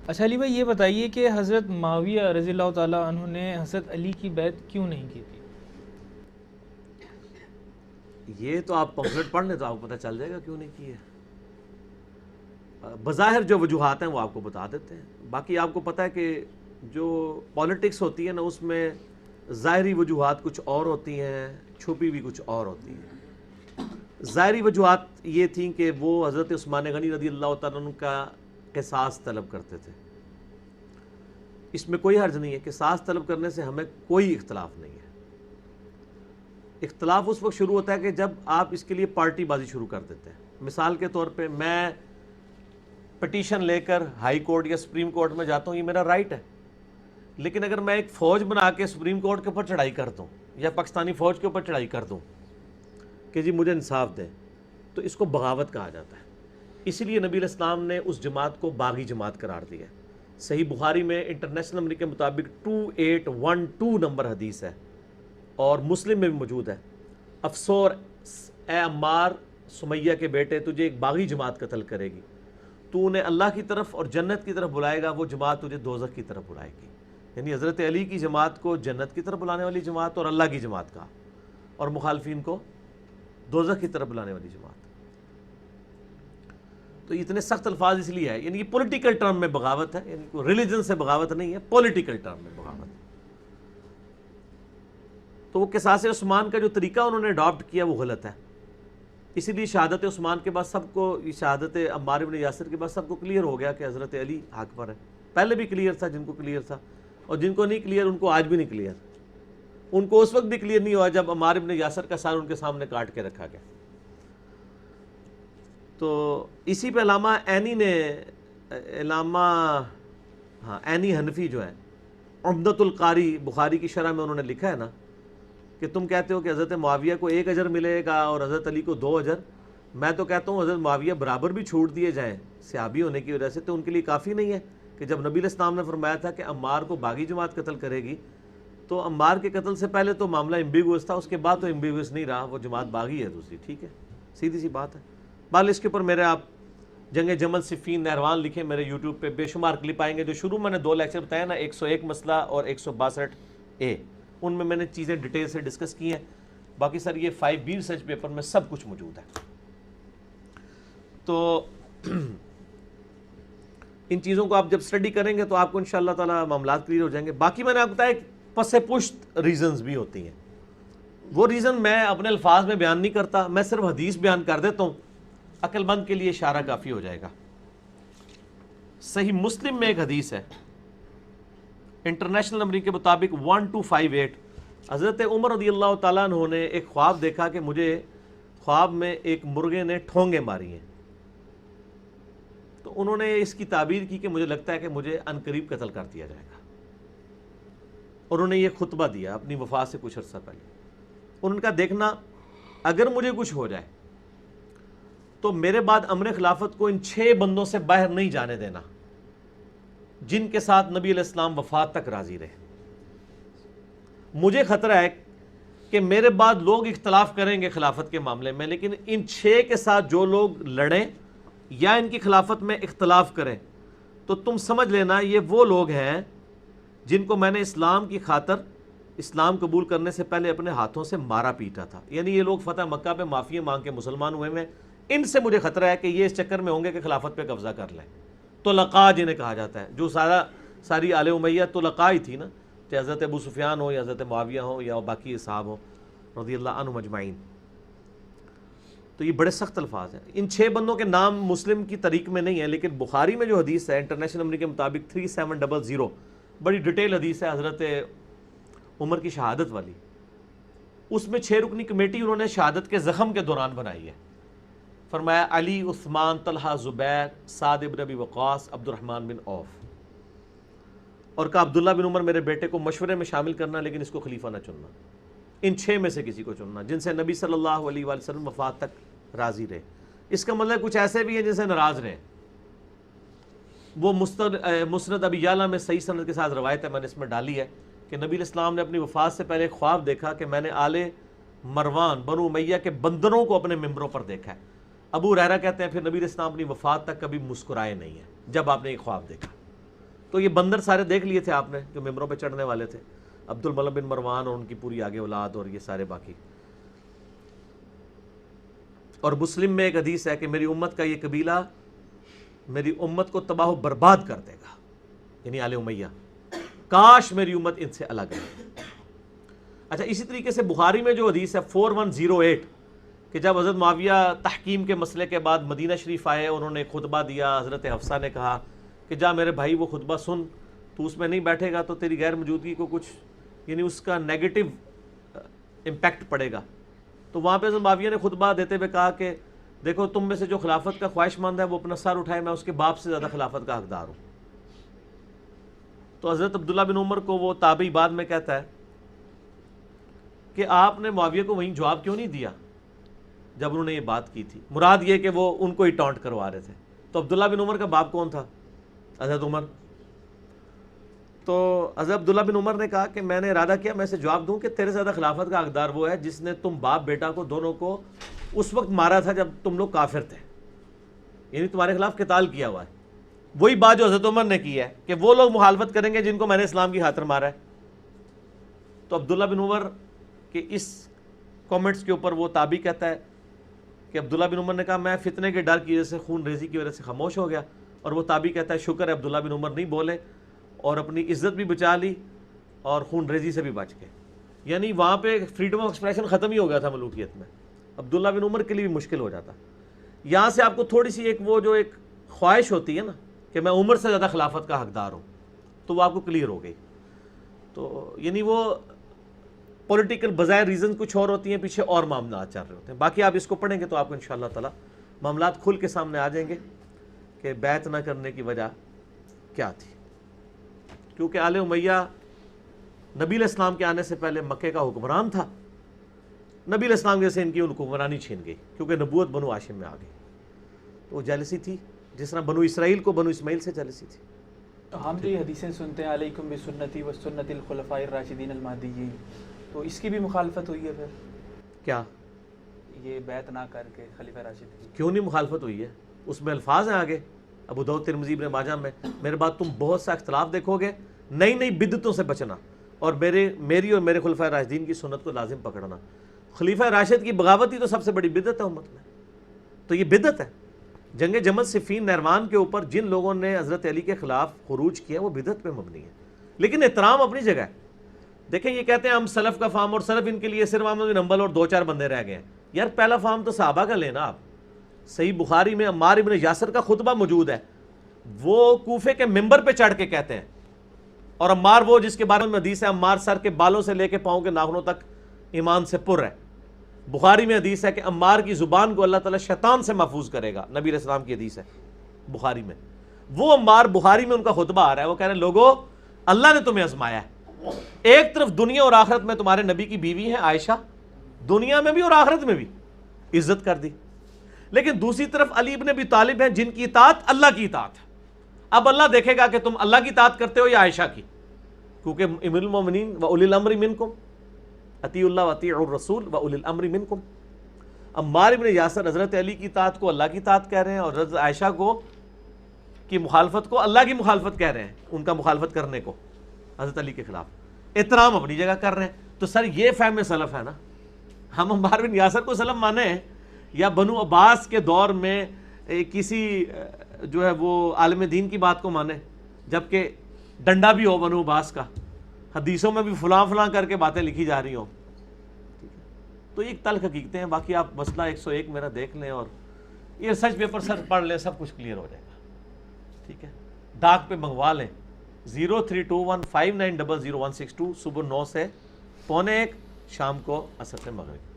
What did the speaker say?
اچھا علی بھائی یہ بتائیے کہ حضرت معاویہ رضی اللہ تعالیٰ عنہ نے حضرت علی کی بیعت کیوں نہیں کی تھی؟ یہ تو آپ پمفلٹ پڑھ لیں تو آپ کو پتہ چل جائے گا کیوں نہیں کی ہے. بظاہر جو وجوہات ہیں وہ آپ کو بتا دیتے ہیں. باقی آپ کو پتہ ہے کہ جو پالیٹکس ہوتی ہے نا، اس میں ظاہری وجوہات کچھ اور ہوتی ہیں، چھپی بھی کچھ اور ہوتی ہیں. ظاہری وجوہات یہ تھیں کہ وہ حضرت عثمان غنی رضی اللہ تعالیٰ عنہ کا قصاص طلب کرتے تھے. اس میں کوئی حرج نہیں ہے، قصاص طلب کرنے سے ہمیں کوئی اختلاف نہیں ہے. اختلاف اس وقت شروع ہوتا ہے کہ جب آپ اس کے لیے پارٹی بازی شروع کر دیتے ہیں. مثال کے طور پہ میں پٹیشن لے کر ہائی کورٹ یا سپریم کورٹ میں جاتا ہوں، یہ میرا رائٹ ہے. لیکن اگر میں ایک فوج بنا کے سپریم کورٹ کے اوپر چڑھائی کر دوں یا پاکستانی فوج کے اوپر چڑھائی کر دوں کہ جی مجھے انصاف دیں، تو اس کو بغاوت کہا جاتا ہے. اسی لیے نبی علیہ السلام نے اس جماعت کو باغی جماعت قرار دیا. صحیح بخاری میں انٹرنیشنل نمبر کے مطابق 2812 نمبر حدیث ہے، اور مسلم میں بھی موجود ہے. افسوس اے عمار، سمیہ کے بیٹے، تجھے ایک باغی جماعت قتل کرے گی. تو انہیں اللہ کی طرف اور جنت کی طرف بلائے گا، وہ جماعت تجھے دوزخ کی طرف بلائے گی. یعنی حضرت علی کی جماعت کو جنت کی طرف بلانے والی جماعت اور اللہ کی جماعت کہا، اور مخالفین کو دوزخ کی طرف بلانے والی جماعت. تو اتنے سخت الفاظ اس لیے ہے، یعنی یہ پولیٹیکل ٹرم میں بغاوت ہے، یعنی کوئی ریلیجن سے بغاوت نہیں ہے، پولیٹیکل ٹرم میں بغاوت. تو وہ قصاص عثمان کا جو طریقہ انہوں نے اڈاپٹ کیا وہ غلط ہے. اسی لیے شہادت عثمان کے بعد سب کو، شہادت عمار بن یاسر کے بعد سب کو کلیئر ہو گیا کہ حضرت علی حق پر ہے. پہلے بھی کلیئر تھا جن کو کلیئر تھا، اور جن کو نہیں کلیئر ان کو آج بھی نہیں کلیئر. ان کو اس وقت بھی کلیئر نہیں ہوا جب عمار بن یاسر کا سر ان کے سامنے کاٹ کے رکھا گیا. تو اسی پہ علامہ عینی نے، عینی حنفی جو ہے، عمدۃ القاری بخاری کی شرح میں انہوں نے لکھا ہے نا کہ تم کہتے ہو کہ حضرت معاویہ کو 1 اجر ملے گا اور حضرت علی کو 2 اجر. میں تو کہتا ہوں حضرت معاویہ برابر بھی چھوٹ دیے جائیں صحابی ہونے کی وجہ سے تو ان کے لیے کافی نہیں ہے کہ جب نبی علیہ السلام نے فرمایا تھا کہ عمار کو باغی جماعت قتل کرے گی، تو عمار کے قتل سے پہلے تو معاملہ ایمبیگوس تھا، اس کے بعد تو ایمبیگوس نہیں رہا، وہ جماعت باغی ہے دوسری. ٹھیک ہے، سیدھی سی بات ہے. بال اس کے اوپر میرے آپ جنگ جمل صفین نہروان لکھیں، میرے یوٹیوب پہ بے شمار کلپ آئیں گے. جو شروع میں نے 2 لیکچر بتایا نا، 101 مسئلہ اور 162A، ان میں نے چیزیں ڈیٹیل سے ڈسکس کی ہیں. باقی سر یہ 5B ریسرچ پیپر میں سب کچھ موجود ہے. تو ان چیزوں کو آپ جب اسٹڈی کریں گے تو آپ کو انشاءاللہ تعالی معاملات کلیئر ہو جائیں گے. باقی میں نے آپ کو بتایا پس پشت ریزنز بھی ہوتی ہیں. وہ ریزن میں اپنے الفاظ میں بیان نہیں کرتا، میں صرف حدیث بیان کر دیتا ہوں، عقل مند کے لیے اشارہ کافی ہو جائے گا. صحیح مسلم میں ایک حدیث ہے انٹرنیشنل نمبر کے مطابق 1258. حضرت عمر رضی اللہ تعالیٰ عنہ نے ایک خواب دیکھا کہ مجھے خواب میں ایک مرغے نے ٹھونگے ماری ہیں. تو انہوں نے اس کی تعبیر کی کہ مجھے لگتا ہے کہ مجھے عنقریب قتل کر دیا جائے گا. اور انہوں نے یہ خطبہ دیا اپنی وفات سے کچھ عرصہ پہلے. ان کا دیکھنا، اگر مجھے کچھ ہو جائے تو میرے بعد امر خلافت کو ان 6 بندوں سے باہر نہیں جانے دینا جن کے ساتھ نبی علیہ السلام وفات تک راضی رہے. مجھے خطرہ ہے کہ میرے بعد لوگ اختلاف کریں گے خلافت کے معاملے میں، لیکن ان 6 کے ساتھ جو لوگ لڑیں یا ان کی خلافت میں اختلاف کریں تو تم سمجھ لینا یہ وہ لوگ ہیں جن کو میں نے اسلام کی خاطر اسلام قبول کرنے سے پہلے اپنے ہاتھوں سے مارا پیٹا تھا. یعنی یہ لوگ فتح مکہ پہ معافی مانگ کے مسلمان ہوئے ہیں. ان سے مجھے خطرہ ہے کہ یہ اس چکر میں ہوں گے کہ خلافت پہ قبضہ کر لیں. طلقاء جنہیں کہا جاتا ہے، جو ساری آل امیہ طلقاء ہی تھی نا، چاہے حضرت ابو سفیان ہو یا حضرت معاویہ ہو یا باقی اصحاب ہو رضی اللہ عنہم اجمعین. تو یہ بڑے سخت الفاظ ہیں. ان 6 بندوں کے نام مسلم کی تاریخ میں نہیں ہیں، لیکن بخاری میں جو حدیث ہے انٹرنیشنل نمبر کے مطابق 3700، بڑی ڈیٹیل حدیث ہے حضرت عمر کی شہادت والی. اس میں 6 رکنی کمیٹی انہوں نے شہادت کے زخم کے دوران بنائی ہے. فرمایا علی، عثمان، طلحہ، زبیر، سعد بن ابی وقاص، عبد الرحمن بن عوف، اور کہا عبداللہ بن عمر میرے بیٹے کو مشورے میں شامل کرنا، لیکن اس کو خلیفہ نہ چننا. ان 6 میں سے کسی کو چننا جن سے نبی صلی اللہ علیہ وآلہ وسلم وفات تک راضی رہے. اس کا مطلب کچھ ایسے بھی ہیں جن سے ناراض رہے. وہ مسند ابی یعلا میں صحیح سند کے ساتھ روایت ہے، میں نے اس میں ڈالی ہے کہ نبی علیہ السلام نے اپنی وفات سے پہلے ایک خواب دیکھا کہ میں نے آل مروان بنو امیہ کے بندروں کو اپنے ممبروں پر دیکھا ہے. ابو ہریرہ کہتے ہیں پھر نبی علیہ السلام اپنی وفات تک کبھی مسکرائے نہیں ہیں جب آپ نے ایک خواب دیکھا. تو یہ بندر سارے دیکھ لیے تھے آپ نے جو ممبروں پہ چڑھنے والے تھے، عبد الملک بن مروان اور ان کی پوری آگے اولاد اور یہ سارے باقی. اور مسلم میں ایک حدیث ہے کہ میری امت کا یہ قبیلہ میری امت کو تباہ و برباد کر دے گا، یعنی آل امیہ، کاش میری امت ان سے الگ ہے. اچھا، اسی طریقے سے بخاری میں جو حدیث ہے 4108 کہ جب حضرت معاویہ تحکیم کے مسئلے کے بعد مدینہ شریف آئے، انہوں نے خطبہ دیا، حضرت حفصہ نے کہا کہ جا میرے بھائی وہ خطبہ سن، تو اس میں نہیں بیٹھے گا تو تیری غیر موجودگی کو کچھ یعنی اس کا نیگیٹو امپیکٹ پڑے گا. تو وہاں پہ حضرت معاویہ نے خطبہ دیتے ہوئے کہا کہ دیکھو تم میں سے جو خلافت کا خواہش مند ہے وہ اپنا سر اٹھائے، میں اس کے باپ سے زیادہ خلافت کا حقدار ہوں. تو حضرت عبداللہ بن عمر کو وہ تابعی بعد میں کہتا ہے کہ آپ نے معاویہ کو وہیں جواب کیوں نہیں دیا جب انہوں نے یہ بات کی تھی. مراد یہ کہ وہ ان کو ہی ٹانٹ کروا رہے تھے. تو عبداللہ بن عمر کا باپ کون تھا؟ حضرت عمر. تو حضرت عبداللہ بن عمر نے کہا کہ میں نے ارادہ کیا میں اسے جواب دوں کہ تیرے زیادہ خلافت کا حقدار وہ ہے جس نے تم باپ بیٹا کو دونوں کو اس وقت مارا تھا جب تم لوگ کافر تھے، یعنی تمہارے خلاف قتال کیا ہوا ہے. وہی بات جو حضرت عمر نے کی ہے کہ وہ لوگ مخالفت کریں گے جن کو میں نے اسلام کی خاطر مارا ہے. تو عبداللہ بن عمر کے اس کامنٹس کے اوپر وہ تابعی کہتا ہے کہ عبداللہ بن عمر نے کہا میں فتنے کے ڈر کی وجہ سے، خون ریزی کی وجہ سے خاموش ہو گیا. اور وہ تابعی کہتا ہے شکر ہے عبداللہ بن عمر نہیں بولے اور اپنی عزت بھی بچا لی اور خون ریزی سے بھی بچ گئے. یعنی وہاں پہ فریڈم آف ایکسپریشن ختم ہی ہو گیا تھا ملوکیت میں. عبداللہ بن عمر کے لیے بھی مشکل ہو جاتا. یہاں سے آپ کو تھوڑی سی ایک وہ جو ایک خواہش ہوتی ہے نا کہ میں عمر سے زیادہ خلافت کا حقدار ہوں، تو وہ آپ کو کلیئر ہو گئی. تو یعنی وہ پولیٹیکل بظاہر ریزن کچھ اور ہوتی ہیں، پیچھے اور معاملات چل رہے ہوتے ہیں. باقی آپ اس کو پڑھیں گے تو آپ کو انشاءاللہ تعالی معاملات کھل کے سامنے آ جائیں گے کہ بیعت نہ کرنے کی وجہ کیا تھی. کیونکہ آل امیہ نبی علیہ السلام کے آنے سے پہلے مکے کا حکمران تھا. نبی علیہ السلام جیسے ان کی ان حکمرانی چھین گئی کیونکہ نبوت بنو ہاشم میں آ گئی. تو وہ جیلسی تھی جس طرح بنو اسرائیل کو بنو اسماعیل سے جیلسی تھی. ہم جو یہ حدیثیں سنتے ہیں علیکم بسنتی و سنت الخلفاء الراشدین المہدیین، تو اس کی بھی مخالفت ہوئی ہے پھر کیا یہ بیعت نہ کر کے خلیفہ راشد کی؟ کیوں نہیں مخالفت ہوئی ہے؟ اس میں الفاظ ہیں آگے ابو داؤد ترمذی ابن ماجہ میں. میرے بعد تم بہت سا اختلاف دیکھو گے، نئی نئی بدعتوں سے بچنا اور میری اور میرے خلفۂ راشدین کی سنت کو لازم پکڑنا. خلیفہ راشد کی بغاوت ہی تو سب سے بڑی بدعت ہے امت میں. تو یہ بدعت ہے. جنگ جمل صفین نہروان کے اوپر جن لوگوں نے حضرت علی کے خلاف خروج کیا وہ بدعت پہ مبنی ہے، لیکن احترام اپنی جگہ ہے. دیکھیں یہ کہتے ہیں ہم سلف کا فام، اور سلف ان کے لیے صرف احمد بن حنبل اور 2-4 بندے رہ گئے ہیں. یار پہلا فام تو صحابہ کا لینا. آپ صحیح بخاری میں عمار ابن یاسر کا خطبہ موجود ہے، وہ کوفے کے ممبر پہ چڑھ کے کہتے ہیں. اور عمار وہ جس کے بارے میں حدیث ہے عمار سر کے بالوں سے لے کے پاؤں کے ناخنوں تک ایمان سے پر ہے. بخاری میں حدیث ہے کہ عمار کی زبان کو اللہ تعالیٰ شیطان سے محفوظ کرے گا. نبی علیہ السلام کی حدیث ہے بخاری میں. وہ عمار بخاری میں ان کا خطبہ آ رہا ہے، وہ کہہ رہے ہیں لوگو اللہ نے تمہیں آزمایا ہے. ایک طرف دنیا اور آخرت میں تمہارے نبی کی بیوی ہے عائشہ، دنیا میں بھی اور آخرت میں بھی عزت کر دی، لیکن دوسری طرف علی ابن ابی طالب ہیں جن کی اطاعت اللہ کی اطاعت ہے. اب اللہ دیکھے گا کہ تم اللہ کی اطاعت کرتے ہو یا عائشہ کی، کیونکہ امیر المومنین و اولی الامر منکم، اطیعوا اللہ و اطیعوا الرسول و اولی الامر منکم. عمار ابن یاسر حضرت علی کی اطاعت کو اللہ کی اطاعت کہہ رہے ہیں اور حضرت عائشہ کو کی مخالفت کو اللہ کی مخالفت کہہ رہے ہیں، ان کا مخالفت کرنے کو حضرت علی کے خلاف. احترام اپنی جگہ کر رہے ہیں. تو سر یہ فہم سلف ہے نا. ہم عمار بن یاسر کو سلف مانے ہیں یا بنو عباس کے دور میں کسی جو ہے وہ عالم دین کی بات کو مانے، جبکہ ڈنڈا بھی ہو بنو عباس کا، حدیثوں میں بھی فلاں فلاں کر کے باتیں لکھی جا رہی ہوں. تو یہ ایک تلخ حقیقتیں ہیں. باقی آپ مسئلہ 101 میرا دیکھ لیں اور یہ ریسرچ پیپر سر پڑھ لیں، سب کچھ کلیئر ہو جائے گا. ٹھیک ہے، ڈاک پہ منگوا لیں 032159000162 صبح 9 سے 12:45 شام کو عصر سے مغرب.